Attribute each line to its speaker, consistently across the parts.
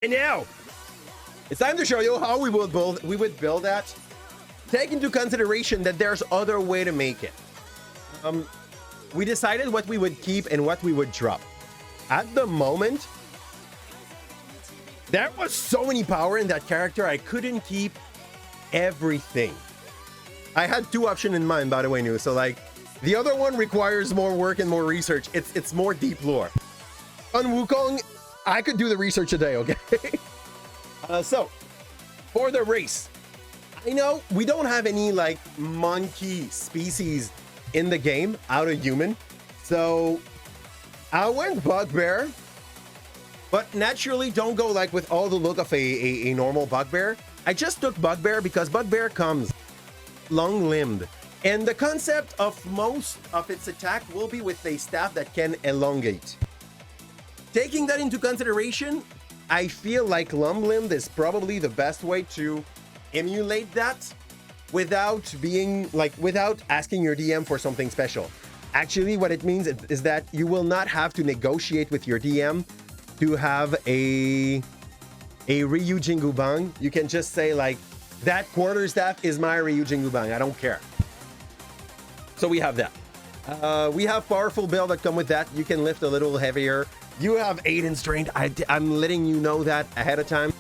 Speaker 1: And now, it's time to show you how we would build that. Take into consideration that there's other way to make it. We decided what we would keep and what we would drop. At the moment, there was so many power in that character, I couldn't keep everything. I had two options in mind, by the way, New. So like, the other one requires more work and more research. It's more deep lore. On Wukong, I could do the research today, okay? So, for the race, I know we don't have any like monkey species in the game out of human. So, I went bugbear, but naturally don't go like with all the look of a normal bugbear. I just took bugbear because bugbear comes long-limbed. And the concept of most of its attack will be with a staff that can elongate. Taking that into consideration, I feel like long-limbed is probably the best way to emulate that without being like, without asking your DM for something special. Actually, what it means is that you will not have to negotiate with your DM to have a Ryu Jingu Bang. You can just say like, that quarterstaff is my Ryu Jingu Bang. I don't care. So we have that. We have powerful build that come with that. You can lift a little heavier. You have 8 in strength. I'm letting you know that ahead of time.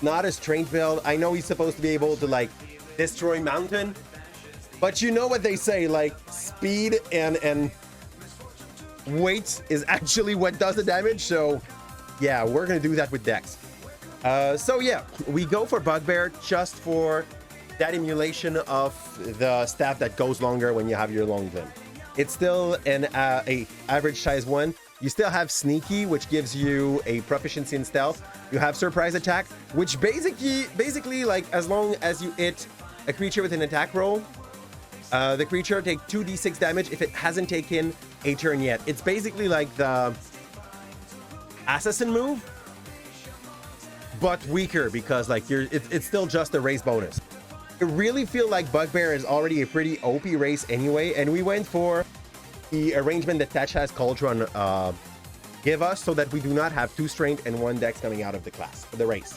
Speaker 1: Not a strength build. I know he's supposed to be able to like destroy mountain, but you know what they say, like speed and weight is actually what does the damage. So yeah, we're gonna do that with Dex. So yeah, we go for bugbear just for that emulation of the staff that goes longer when you have your long limb. It's still an a average size 1. You still have sneaky, which gives you a proficiency in stealth. You have surprise attack, which basically like as long as you hit a creature with an attack roll, the creature take 2d6 damage if it hasn't taken a turn yet. It's basically like the assassin move, but weaker because like it's still just a race bonus. I really feel like bugbear is already a pretty OP race anyway, and we went for the arrangement that Tatchas Cauldron give us so that we do not have 2 strength and 1 dex coming out of the class, the race.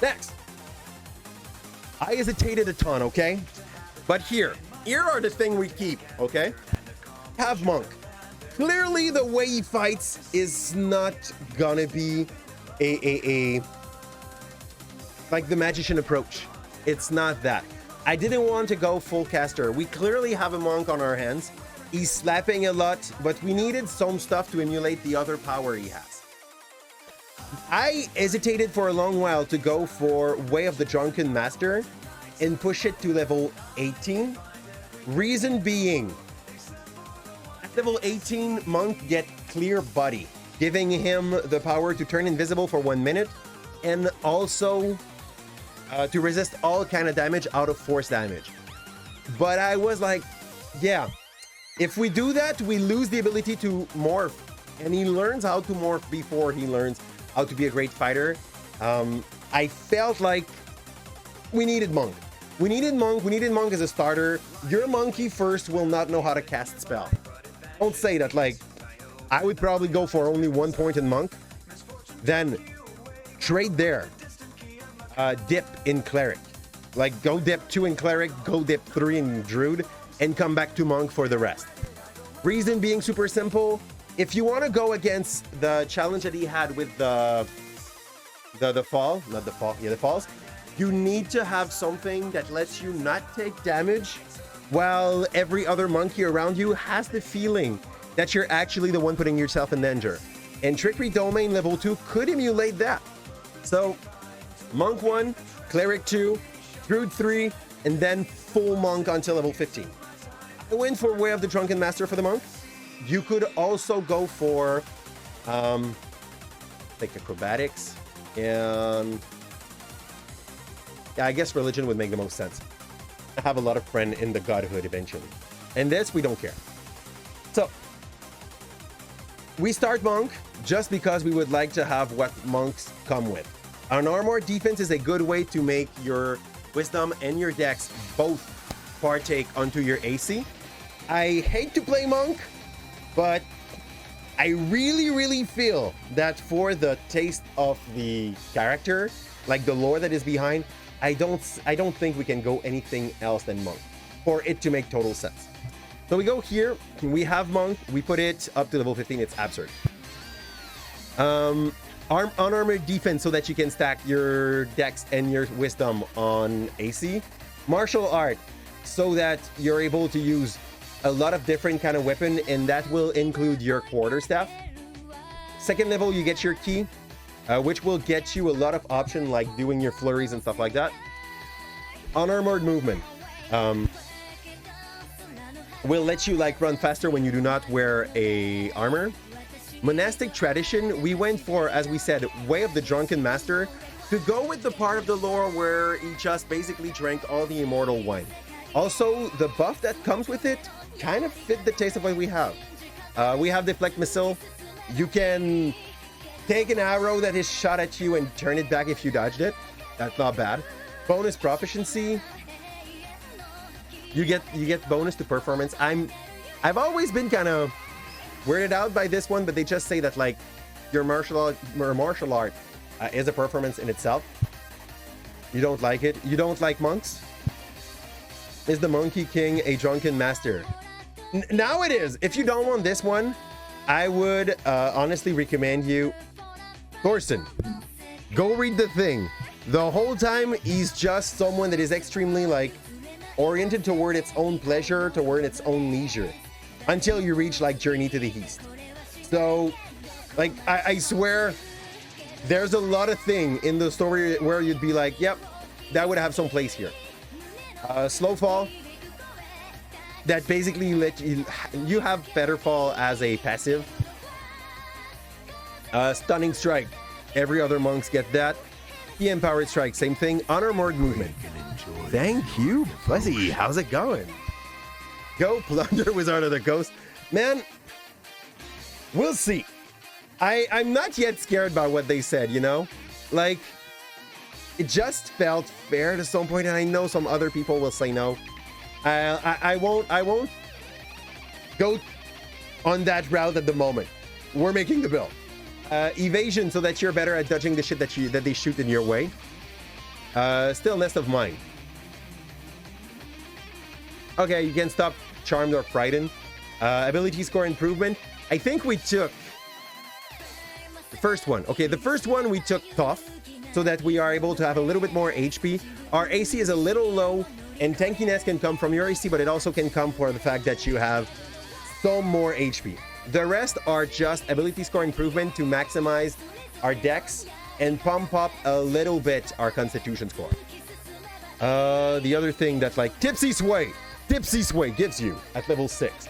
Speaker 1: Next, I hesitated a ton, okay? But here are the thing we keep, okay? Have monk. Clearly the way he fights is not gonna be a like the magician approach. It's not that. I didn't want to go full caster. We clearly have a monk on our hands. He's slapping a lot, but we needed some stuff to emulate the other power he has. I hesitated for a long while to go for Way of the Drunken Master and push it to level 18. Reason being, at level 18, monk get clear body, giving him the power to turn invisible for 1 minute, and also to resist all kind of damage out of force damage. But I was like, yeah, if we do that, we lose the ability to morph, and he learns how to morph before he learns how to be a great fighter. I felt like we needed monk. We needed monk as a starter. Your monkey first will not know how to cast spell. Don't say that. Like, I would probably go for only 1 point in monk, then trade there. Dip in cleric, like go dip 2 in cleric, go dip 3 in druid, and come back to monk for the rest. Reason being super simple. If you want to go against the challenge that he had with the falls, you need to have something that lets you not take damage while every other monkey around you has the feeling that you're actually the one putting yourself in danger. And Trickery Domain level 2 could emulate that. So monk 1, cleric 2, druid 3, and then full monk until level 15. I went for Way of the Drunken Master for the monk. You could also go for like acrobatics, and yeah, I guess religion would make the most sense. I have a lot of friends in the godhood eventually, and this we don't care. So we start monk just because we would like to have what monks come with. An armor defense is a good way to make your wisdom and your dex both partake onto your AC. I hate to play monk, but I really feel that for the taste of the character, like the lore that is behind, I don't think we can go anything else than monk for it to make total sense. So we go here, we have monk, we put it up to level 15. It's absurd. Unarmored defense so that you can stack your dex and your wisdom on AC. Martial art so that you're able to use a lot of different kind of weapon, and that will include your quarterstaff. Second level, you get your key, which will get you a lot of options like doing your flurries and stuff like that. Unarmored movement will let you like run faster when you do not wear a armor. Monastic tradition, we went for, as we said, Way of the Drunken Master, to go with the part of the lore where he just basically drank all the immortal wine. Also, the buff that comes with it kind of fit the taste of what we have. We have Deflect Missile. You can take an arrow that is shot at you and turn it back if you dodged it. That's not bad. Bonus proficiency. You get bonus to performance. I've always been kind of weirded out by this one, but they just say that like your martial art is a performance in itself. You don't like it. You don't like monks. Is the Monkey King a drunken master? Now it is. If you don't want this one, I would honestly recommend you, Thorsten, go read the thing. The whole time he's just someone that is extremely like oriented toward its own pleasure, toward its own leisure, until you reach like Journey to the East. So like I swear there's a lot of thing in the story where you'd be like, yep, that would have some place here. Slow fall, that basically let you have better fall as a passive. Stunning strike, every other monks get that. The empowered strike, same thing. Unarmored movement. Thank you, Fuzzy. How's it going? Go plunder Wizard of the Coast. Man, we'll see. I'm not yet scared by what they said, you know? Like, it just felt fair to some point, and I know some other people will say no. I won't go on that route at the moment. We're making the build. Evasion so that you're better at dodging the shit that they shoot in your way. Stillness of mind. Okay, you can stop Charmed or Frightened. Ability score improvement. I think we took the first one. Okay, the first one we took Tough so that we are able to have a little bit more HP. Our AC is a little low, and tankiness can come from your AC, but it also can come for the fact that you have some more HP. The rest are just ability score improvement to maximize our dex and pump up a little bit our constitution score. The other thing that like Tipsy Sway gives you at level 6.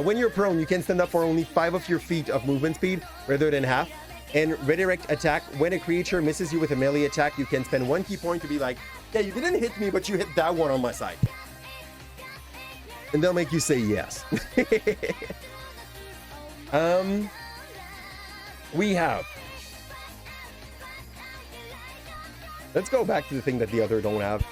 Speaker 1: When you're prone, you can stand up for only 5 of your feet of movement speed rather than half. And redirect attack, when a creature misses you with a melee attack, you can spend 1 key point to be like, yeah, you didn't hit me, but you hit that one on my side. And they'll make you say yes. We have, let's go back to the thing that the other don't have.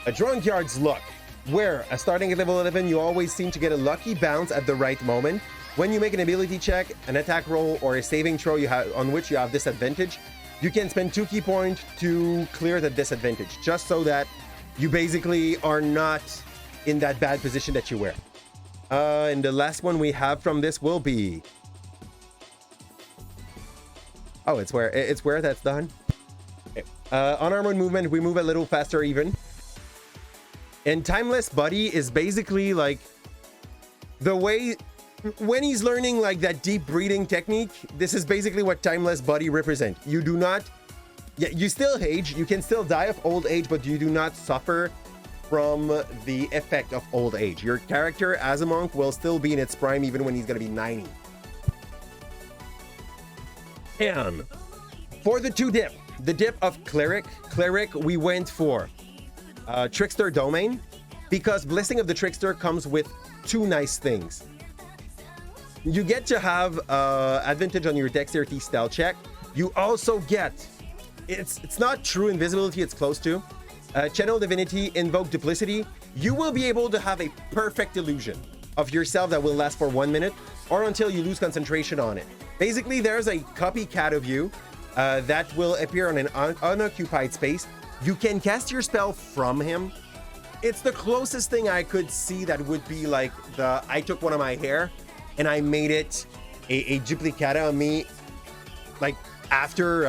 Speaker 1: A Drunkard's Luck, where starting at level 11, you always seem to get a lucky bounce at the right moment. When you make an ability check, an attack roll, or a saving throw on which you have disadvantage, you can spend 2 key points to clear the disadvantage, just so that you basically are not in that bad position that you were. And the last one we have from this will be... Oh, it's where that's done. Okay. Unarmored movement, we move a little faster even. And Timeless Buddy is basically like the way... When he's learning like that deep breathing technique, this is basically what Timeless Buddy represent. You do not... Yeah, you still age, you can still die of old age, but you do not suffer from the effect of old age. Your character as a monk will still be in its prime even when he's going to be 90. And for the 2 dip, the dip of Cleric, we went for Trickster Domain, because Blessing of the Trickster comes with 2 nice things. You get to have advantage on your dexterity stealth check. You also get, it's not true invisibility, it's close to. Channel Divinity, Invoke Duplicity. You will be able to have a perfect illusion of yourself that will last for 1 minute. or until you lose concentration on it. Basically, there's a copycat of you that will appear on an unoccupied space. You can cast your spell from him. It's the closest thing I could see that would be like I took one of my hair and I made it a duplicata of me, like after,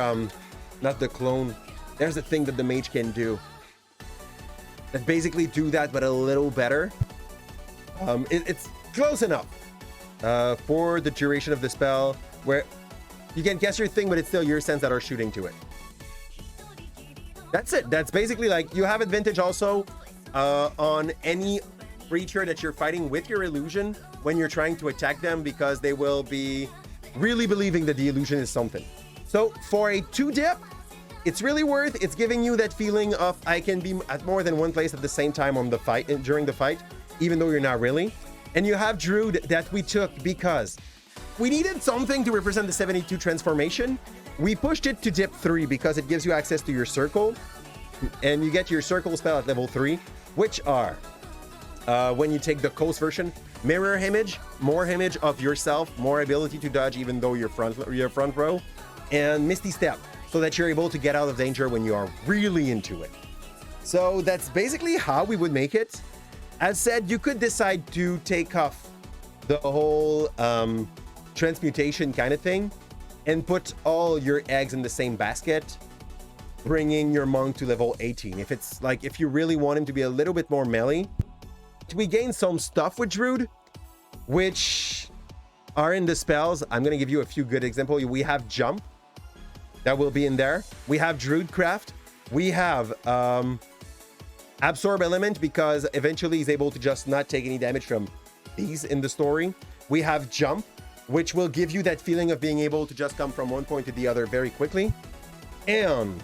Speaker 1: not the clone. There's a thing that the mage can do that basically do that, but a little better. It's close enough for the duration of the spell, where you can guess your thing, but it's still your sense that are shooting to it. That's it. That's basically like you have advantage also on any creature that you're fighting with your illusion when you're trying to attack them, because they will be really believing that the illusion is something. So for a 2-dip, it's really worth. It's giving you that feeling of I can be at more than one place at the same time on the fight, during the fight, even though you're not really. And you have Druid that we took because we needed something to represent the 72 transformation. We pushed it to dip 3 because it gives you access to your circle, and you get your circle spell at level 3, which are when you take the coast version, mirror image, more image of yourself, more ability to dodge even though you're front row, and misty step, so that you're able to get out of danger when you are really into it. So that's basically how we would make it. As said, you could decide to take off the whole transmutation kind of thing and put all your eggs in the same basket, bringing your monk to level 18. If it's like, if you really want him to be a little bit more melee, we gain some stuff with Druid, which are in the spells. I'm going to give you a few good examples. We have jump that will be in there. We have Druid craft. We have absorb element, because eventually he's able to just not take any damage from these in the story. We have jump, which will give you that feeling of being able to just come from one point to the other very quickly. And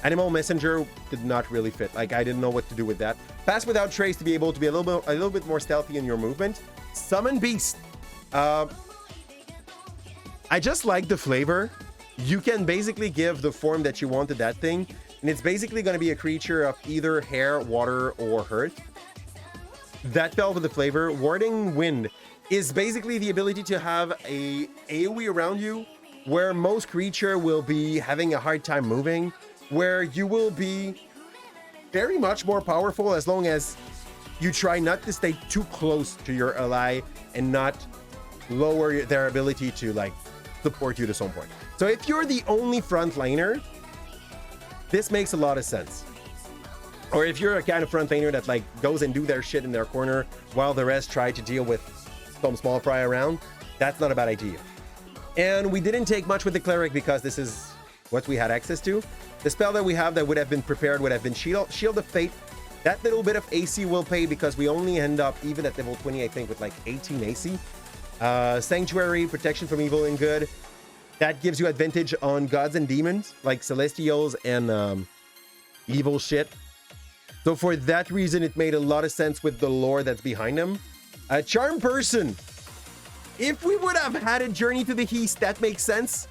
Speaker 1: animal messenger did not really fit. Like, I didn't know what to do with that. Pass without trace to be able to be a little bit more stealthy in your movement. Summon beast. I just like the flavor. You can basically give the form that you want to that thing, and it's basically going to be a creature of either air, water, or earth. That fell with the flavor. Warding wind is basically the ability to have a AoE around you, where most creature will be having a hard time moving, where you will be very much more powerful as long as you try not to stay too close to your ally and not lower their ability to like support you to some point. So if you're the only frontliner, this makes a lot of sense. Or if you're a kind of frontliner that like goes and do their shit in their corner while the rest try to deal with some small fry around, that's not a bad idea. And we didn't take much with the Cleric because this is what we had access to. The spell that we have that would have been prepared would have been Shield of Fate. That little bit of AC will pay because we only end up even at level 20, I think, with like 18 AC. Sanctuary, protection from evil and good. That gives you advantage on gods and demons, like celestials and evil shit. So for that reason, it made a lot of sense with the lore that's behind them. Charm person. If we would have had a journey to the east, that makes sense.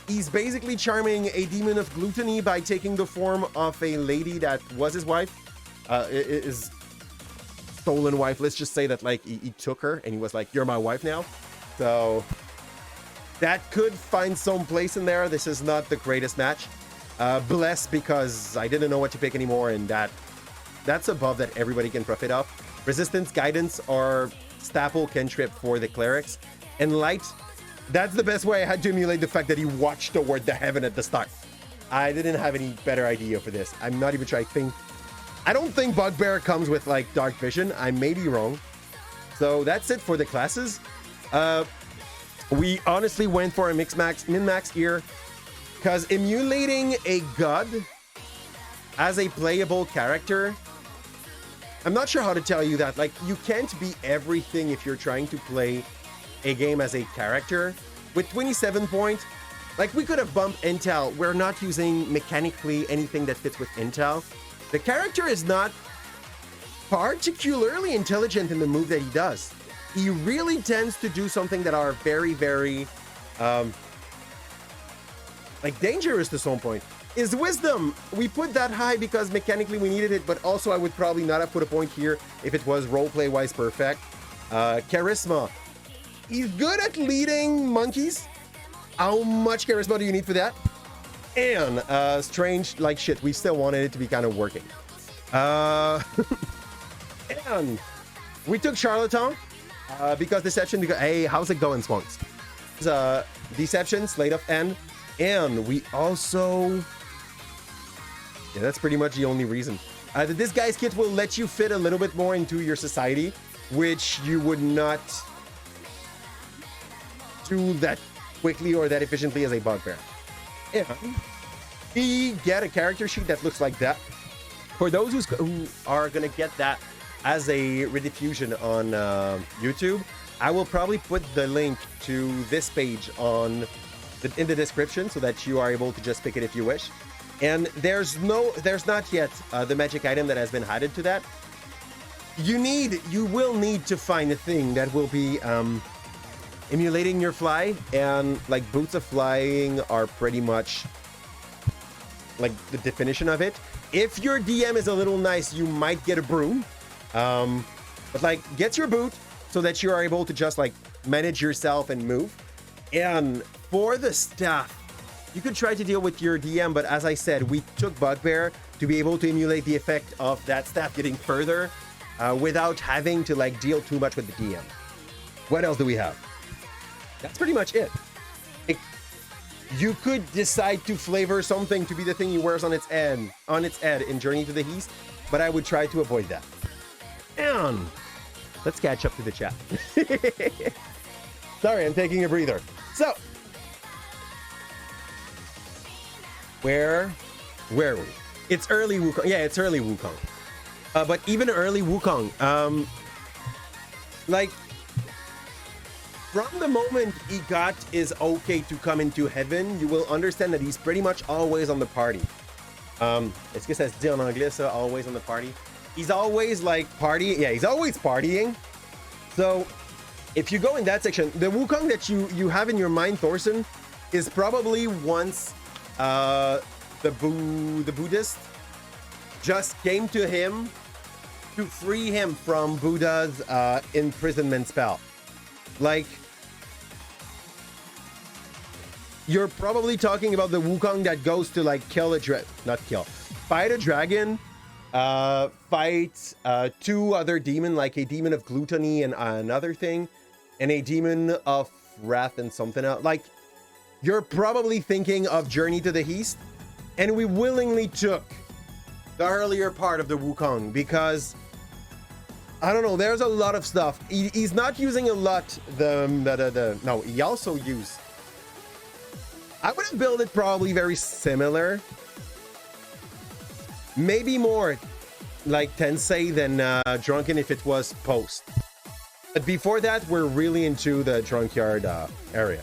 Speaker 1: He's basically charming a demon of gluttony by taking the form of a lady that was his wife. His stolen wife. Let's just say that like he took her and he was like, you're my wife now. So that could find some place in there. This is not the greatest match. Bless, because I didn't know what to pick anymore, and that's a buff that everybody can profit off. Resistance, guidance, or staple cantrip for the clerics. And light, that's the best way I had to emulate the fact that he watched toward the heaven at the start. I didn't have any better idea for this. I'm not even sure. I don't think Bugbear comes with like dark vision. I may be wrong. So that's it for the classes. We honestly went for a min-max here, because emulating a god as a playable character, I'm not sure how to tell you that. Like, you can't be everything if you're trying to play a game as a character. With 27 points, like, we could have bumped intel. We're not using mechanically anything that fits with intel. The character is not particularly intelligent in the move that he does. He really tends to do something that are very, very, like, dangerous to some point. Is wisdom. We put that high because mechanically we needed it, but also I would probably not have put a point here if it was roleplay-wise perfect. Charisma. He's good at leading monkeys. How much charisma do you need for that? And strange like shit. We still wanted it to be kind of working. And we took charlatan because deception. Because hey, how's it going, Swans? Deception, Slate of End, and we also. Yeah, that's pretty much the only reason. The Disguise Kit will let you fit a little bit more into your society, which you would not do that quickly or that efficiently as a bugbear. And we get a character sheet that looks like that. For those who are going to get that as a rediffusion on YouTube, I will probably put the link to this page in the description so that you are able to just pick it if you wish. And there's not yet the magic item that has been added to that. You will need to find a thing that will be emulating your fly, and like boots of flying are pretty much like the definition of it. If your DM is a little nice, you might get a broom, but like get your boot so that you are able to just like manage yourself and move. And for the staff, you could try to deal with your DM, but as I said, we took Bugbear to be able to emulate the effect of that staff getting further without having to like deal too much with the DM. What else do we have? That's pretty much it. You could decide to flavor something to be the thing he wears on its head in Journey to the East, but I would try to avoid that. And let's catch up to the chat. Sorry, I'm taking a breather. So, where were we? It's early Wukong. Yeah, it's early Wukong. But even early Wukong, like, from the moment he got is okay to come into heaven, you will understand that he's pretty much always on the party. Est-ce que ça se dit en anglais, ça? Always on the party. He's always like partying. Yeah, he's always partying. So if you go in that section, the Wukong that you have in your mind, Thorson, is probably once the Buddhist just came to him to free him from Buddha's imprisonment spell. Like, you're probably talking about the Wukong that goes to like fight a dragon, fight two other demon, like a demon of gluttony and another thing, and a demon of wrath and something else. Like, you're probably thinking of Journey to the East, and we willingly took the earlier part of the Wukong because I don't know, there's a lot of stuff. He's not using a lot no, he also used, I would have built it probably very similar, maybe more like Tensei than Drunken if it was post. But before that, we're really into the Drunkyard area.